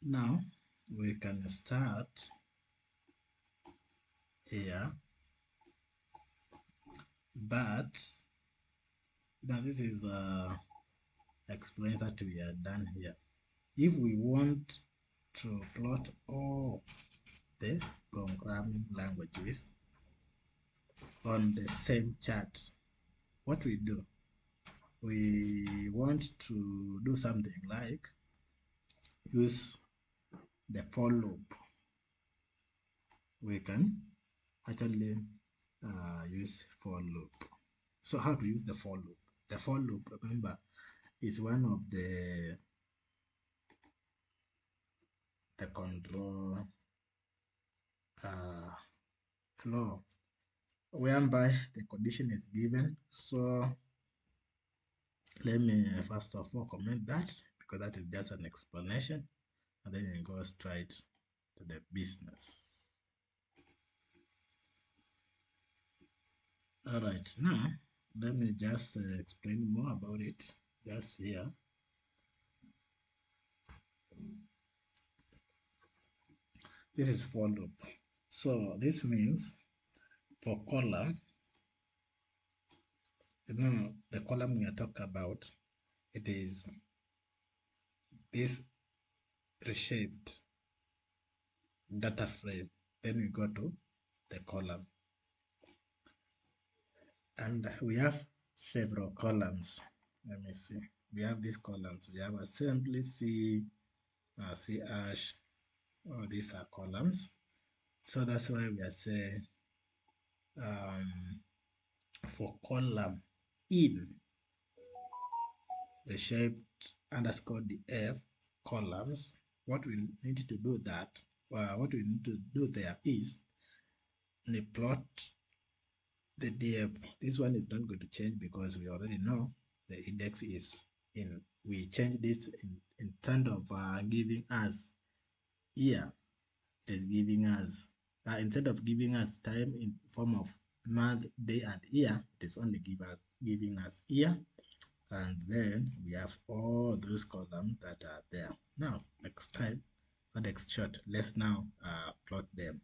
Now we can start here, but now this is explain that we are done here. If we want to plot all the programming languages on the same chart, what we do, we want to do something like use the for loop. We can actually use for loop. So how to use the for loop? The for loop, remember, is one of the control flow whereby the condition is given. So let me first of all comment that, because that is just an explanation, and then you go straight to the business. All right, now let me just explain more about it just here. This is for loop. So this means for column, the column we are talking about, it is this reshaped data frame. Then we go to the column, and we have several columns. Let me see. We have these columns. We have assembly, C, C hash. Oh, these are columns. So that's why we are saying for column in the shaped underscore df columns, what we need to do what we need to do there is we plot the df. This one is not going to change because we already know the index is in. We change this instead of giving us year, it is giving us instead of giving us time in form of month, day, and year, it is only giving us year, and then we have all those columns that are there. Now, next time, or next shot, let's now plot them.